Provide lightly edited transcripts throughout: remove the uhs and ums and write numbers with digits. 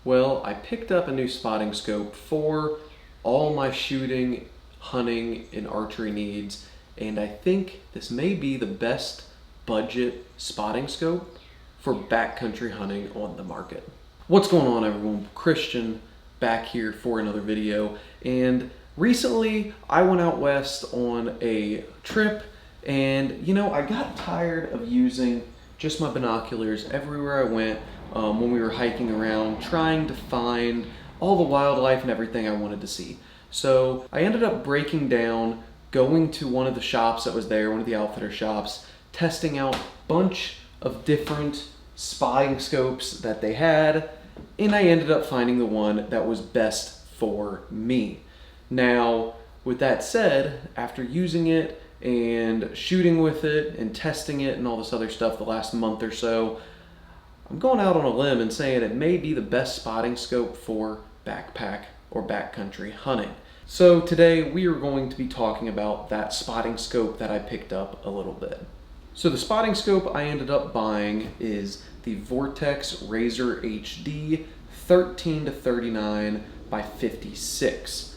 Well, I picked up a new spotting scope for all my shooting, hunting, and archery needs, and I think this may be the best budget spotting scope for backcountry hunting on the market. What's going on, everyone? Christian back here for another video, and recently I went out west on a trip, and I got tired of using just my binoculars everywhere I went when we were hiking around, trying to find all the wildlife and everything I wanted to see. So I ended up breaking down, going to one of the shops that was there, one of the outfitter shops, testing out a bunch of different spotting scopes that they had, and I ended up finding the one that was best for me. Now, with that said, after using it and shooting with it and testing it and all this other stuff the last month or so, I'm going out on a limb and saying it may be the best spotting scope for backpack or backcountry hunting. So today we are going to be talking about that spotting scope that I picked up a little bit. So the spotting scope I ended up buying is the Vortex Razor HD 13-39 by 56.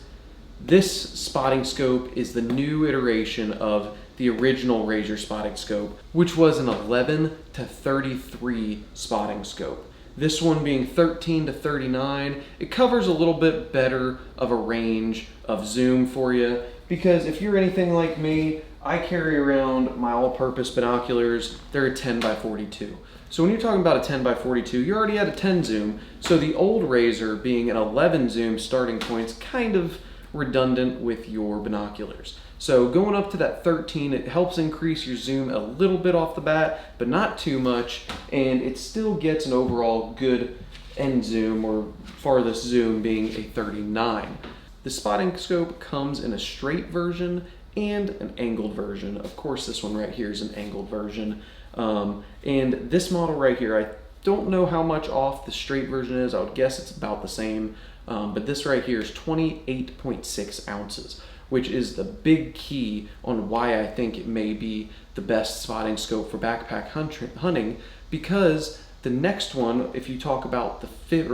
This spotting scope is the new iteration of the original Razor spotting scope, which was an 11-33 spotting scope. This one being 13-39, it covers a little bit better of a range of zoom for you, because if you're anything like me, I carry around my all-purpose binoculars. They're a 10-by-42. So when you're talking about a 10-by-42, you're already at a 10 zoom. So the old Razor being an 11 zoom starting point is kind of redundant with your binoculars. So going up to that 13, it helps increase your zoom a little bit off the bat, but not too much, and it still gets an overall good end zoom, or farthest zoom being a 39. The spotting scope comes in a straight version and an angled version. Of course, this one right here is an angled version. And this model right here, I don't know how much off the straight version is. I would guess it's about the same. But this right here is 28.6 ounces, which is the big key on why I think it may be the best spotting scope for backpack hunting, because the next one, if you talk about the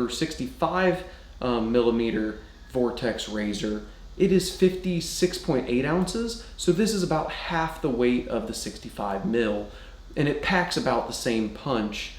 65 millimeter Vortex Razor, it is 56.8 ounces. So this is about half the weight of the 65 mil, and it packs about the same punch,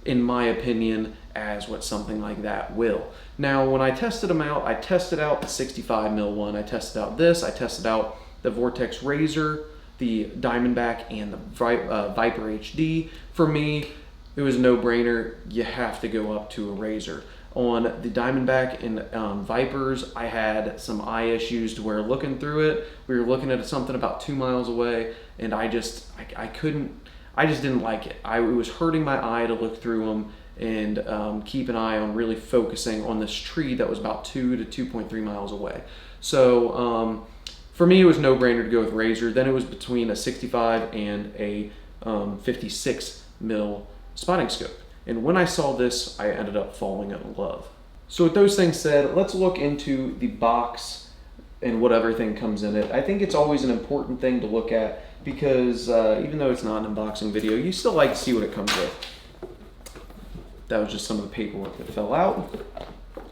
in my opinion, as what something like that will. Now, when I tested them out, I tested out the 65 mil one, I tested out this, I tested out the Vortex Razor, the Diamondback, and the Viper HD. For me, it was a no-brainer. You have to go up to a Razor. On the Diamondback and Vipers, I had some eye issues to where looking through it, we were looking at something about 2 miles away, and I just didn't like it. It was hurting my eye to look through them and keep an eye on really focusing on this tree that was about 2 to 2.3 miles away. So for me, it was no-brainer to go with Razor. Then it was between a 65 and a 56 mil spotting scope. And when I saw this, I ended up falling in love. So with those things said, let's look into the box and what everything comes in it. I think it's always an important thing to look at, because even though it's not an unboxing video, you still like to see what it comes with. That was just some of the paperwork that fell out.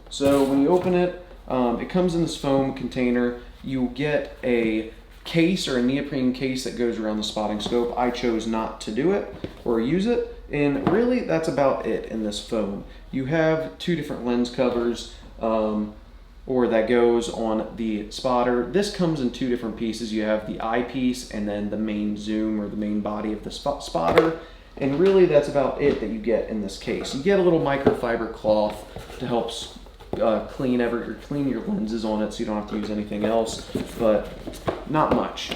So when you open it, it comes in this foam container. You get a case, or a neoprene case, that goes around the spotting scope. I chose not to do it or use it, and really that's about it in this foam. You have two different lens covers, or that goes on the spotter. This comes in two different pieces. You have the eyepiece and then the main zoom, or the main body of the spotter. And really that's about it that you get in this case. You get a little microfiber cloth to help clean your lenses on it, so you don't have to use anything else, but not much.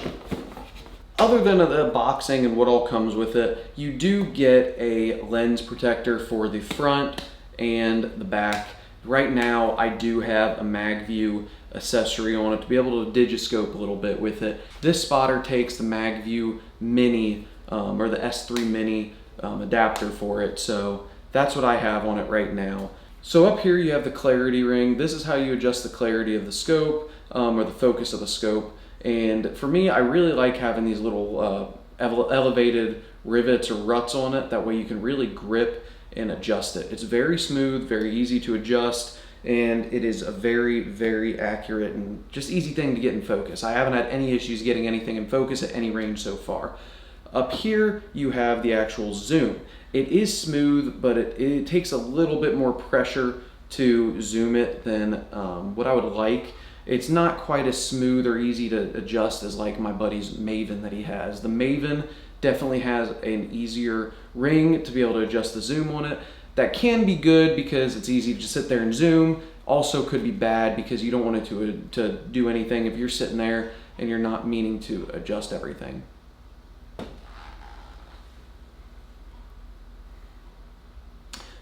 Other than the boxing and what all comes with it, you do get a lens protector for the front and the back. Right now, I do have a MagView accessory on it to be able to digiscope a little bit with it. This spotter takes the MagView Mini, or the S3 Mini adapter for it, so that's what I have on it right now. So up here you have the clarity ring. This is how you adjust the clarity of the scope, or the focus of the scope. And for me, I really like having these little elevated rivets or ruts on it. That way you can really grip and adjust it. It's very smooth, very easy to adjust, and it is a very, very accurate and just easy thing to get in focus. I haven't had any issues getting anything in focus at any range so far. Up here, you have the actual zoom. It is smooth, but it takes a little bit more pressure to zoom it than what I would like. It's not quite as smooth or easy to adjust as like my buddy's Maven that he has. The Maven definitely has an easier ring to be able to adjust the zoom on it. That can be good because it's easy to just sit there and zoom. Also could be bad because you don't want it to do anything if you're sitting there and you're not meaning to adjust everything.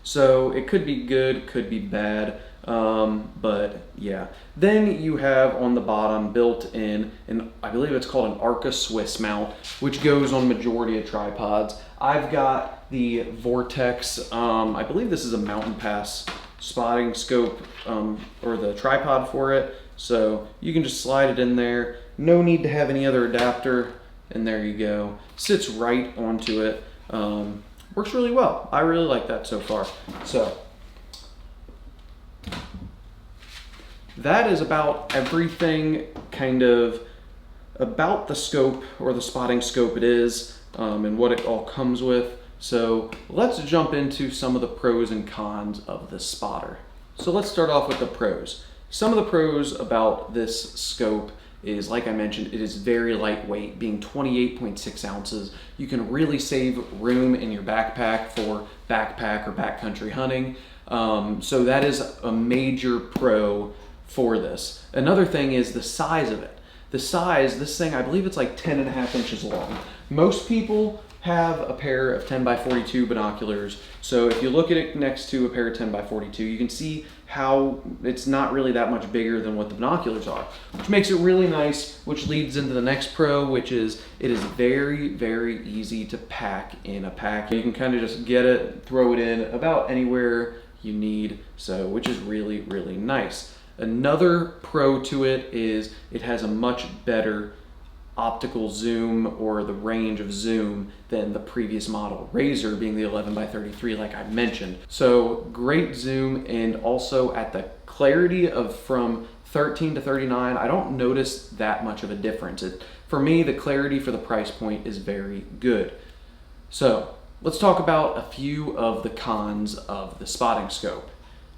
So it could be good, could be bad, but yeah. Then you have on the bottom built in, and I believe it's called an Arca Swiss mount, which goes on majority of tripods. I've got the Vortex, I believe this is a Mountain Pass spotting scope, or the tripod for it. So you can just slide it in there. No need to have any other adapter, and there you go. Sits right onto it. Works really well. I really like that so far. So that is about everything kind of about the scope or the spotting scope it is, and what it all comes with. So let's jump into some of the pros and cons of this spotter. So let's start off with the pros. Some of the pros about this scope is, like I mentioned, it is very lightweight, being 28.6 ounces. You can really save room in your backpack for backpack or backcountry hunting. So that is a major pro for this. Another thing is the size of it. The size, this thing, I believe it's like 10.5 inches long. Most people have a pair of 10x42 binoculars. So if you look at it next to a pair of 10x42, you can see how it's not really that much bigger than what the binoculars are, which makes it really nice, which leads into the next pro, which is it is very, very easy to pack in a pack. You can kind of just get it, throw it in about anywhere you need, so which is really, really nice. Another pro to it is it has a much better optical zoom, or the range of zoom, than the previous model, Razor, being the 11x33 like I mentioned. So great zoom, and also at the clarity of from 13 to 39, I don't notice that much of a difference. For me, the clarity for the price point is very good. So let's talk about a few of the cons of the spotting scope.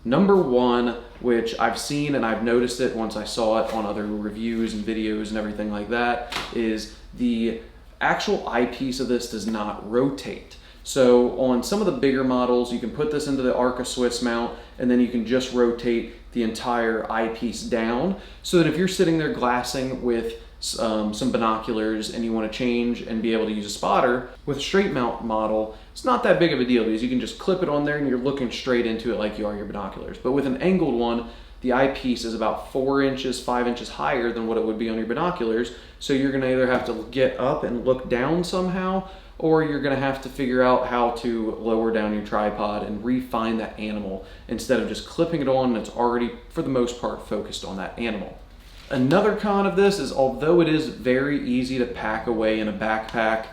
Number one, which I've seen and I've noticed it once I saw it on other reviews and videos and everything like that, is the actual eyepiece of this does not rotate. So on some of the bigger models, you can put this into the Arca Swiss mount, and then you can just rotate the entire eyepiece down, so that if you're sitting there glassing with some binoculars and you want to change and be able to use a spotter with a straight mount model, it's not that big of a deal because you can just clip it on there and you're looking straight into it like you are your binoculars. But with an angled one, the eyepiece is about 4 inches, 5 inches higher than what it would be on your binoculars. So you're going to either have to get up and look down somehow, or you're going to have to figure out how to lower down your tripod and refine that animal instead of just clipping it on and it's already, for the most part, focused on that animal. Another con of this is, although it is very easy to pack away in a backpack,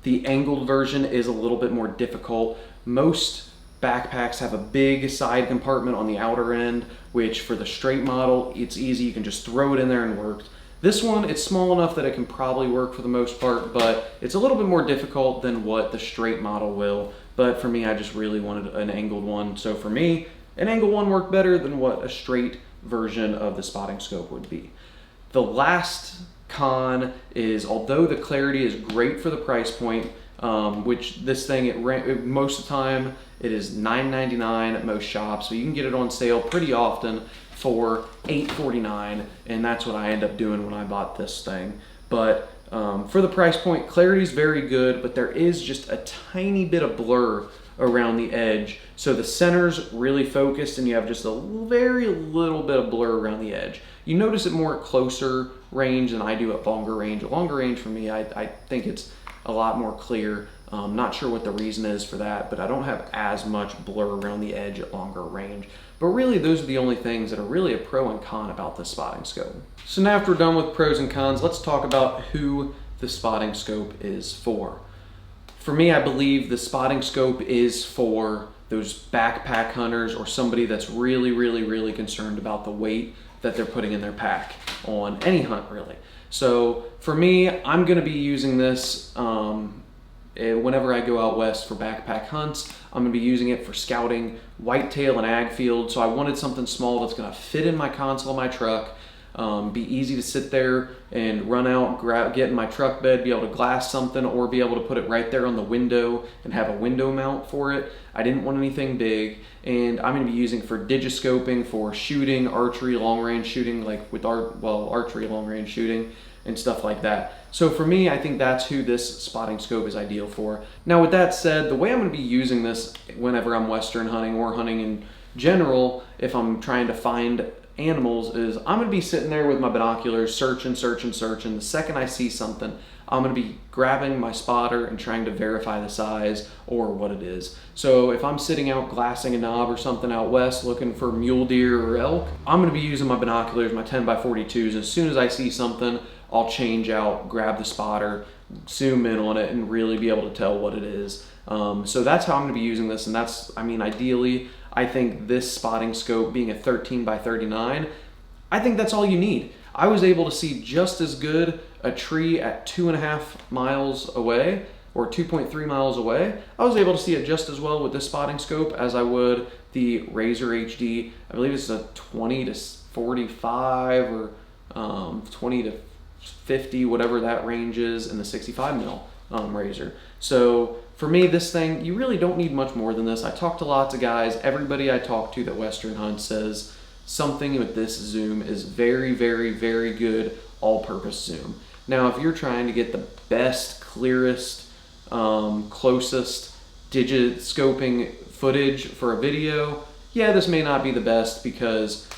the angled version is a little bit more difficult. Most backpacks have a big side compartment on the outer end, which for the straight model, it's easy. You can just throw it in there and work. This one, it's small enough that it can probably work for the most part, but it's a little bit more difficult than what the straight model will. But for me, I just really wanted an angled one. So for me, an angled one worked better than what a straight version of the spotting scope would be. The last con is, although the clarity is great for the price point, which this thing, most of the time it is $9.99 at most shops, but you can get it on sale pretty often for $8.49, and that's what I end up doing when I bought this thing. But for the price point, clarity is very good, but there is just a tiny bit of blur around the edge. So the center's really focused and you have just a very little bit of blur around the edge. You notice it more at closer range than I do at longer range. At longer range for me, I think it's a lot more clear. Not sure what the reason is for that, but I don't have as much blur around the edge at longer range. But really, those are the only things that are really a pro and con about this spotting scope. So now after we're done with pros and cons, let's talk about who the spotting scope is for. For me, I believe the spotting scope is for those backpack hunters or somebody that's really concerned about the weight that they're putting in their pack on any hunt really. So for me, I'm gonna be using this whenever I go out west for backpack hunts. I'm gonna be using it for scouting whitetail and ag field. So I wanted something small that's gonna fit in my console of my truck, be easy to sit there and run out, get in my truck bed, be able to glass something, or be able to put it right there on the window and have a window mount for it. I didn't want anything big, and I'm going to be using for digiscoping, for shooting, archery, long range shooting, like with archery, long range shooting and stuff like that. So for me, I think that's who this spotting scope is ideal for. Now with that said, the way I'm going to be using this whenever I'm western hunting or hunting in general, if I'm trying to find animals, is I'm going to be sitting there with my binoculars searching. The second I see something, I'm going to be grabbing my spotter and trying to verify the size or what it is. So if I'm sitting out glassing a knob or something out west looking for mule deer or elk, I'm going to be using my binoculars, my 10x42s. As soon as I see something, I'll change out, grab the spotter, zoom in on it, and really be able to tell what it is. So that's how I'm going to be using this, and that's, I mean, ideally, I think this spotting scope being a 13x39, I think that's all you need. I was able to see just as good a tree at 2.5 miles away or 2.3 miles away. I was able to see it just as well with this spotting scope as I would the Razor HD. I believe it's a 20 to 45 or 20 to 50, whatever that range is, in the 65 mil Razor. So for me, this thing, you really don't need much more than this. I talked to lots of guys. Everybody I talk to that western hunts says something with this zoom is very good all-purpose zoom. Now, if you're trying to get the best, clearest, closest digit scoping footage for a video, yeah, this may not be the best because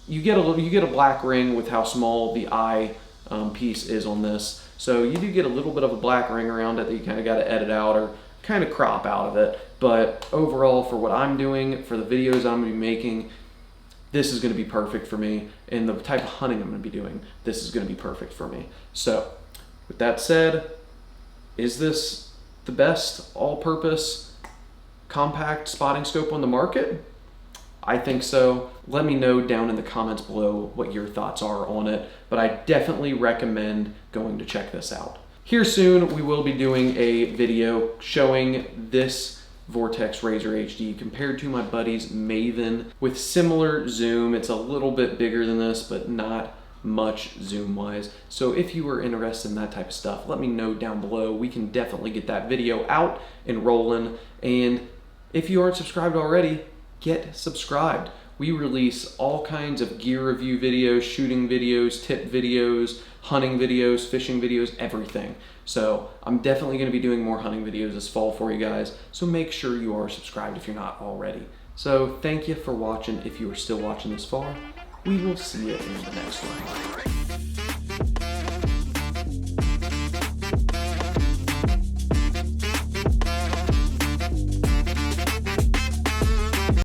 you get a black ring with how small the eye piece is on this. So you do get a little bit of a black ring around it that you kind of got to edit out or kind of crop out of it. But overall, for what I'm doing, for the videos I'm going to be making, this is going to be perfect for me. And the type of hunting I'm going to be doing, this is going to be perfect for me. So with that said, is this the best all-purpose compact spotting scope on the market? I think so. Let me know down in the comments below what your thoughts are on it, but I definitely recommend going to check this out. Here soon, we will be doing a video showing this Vortex Razor HD compared to my buddy's Maven with similar zoom. It's a little bit bigger than this, but not much zoom wise. So if you are interested in that type of stuff, let me know down below. We can definitely get that video out and rolling. And if you aren't subscribed already, get subscribed. We release all kinds of gear review videos, shooting videos, tip videos, hunting videos, fishing videos, everything. So I'm definitely going to be doing more hunting videos this fall for you guys. So make sure you are subscribed if you're not already. So thank you for watching. If you are still watching this far, we will see you in the next one.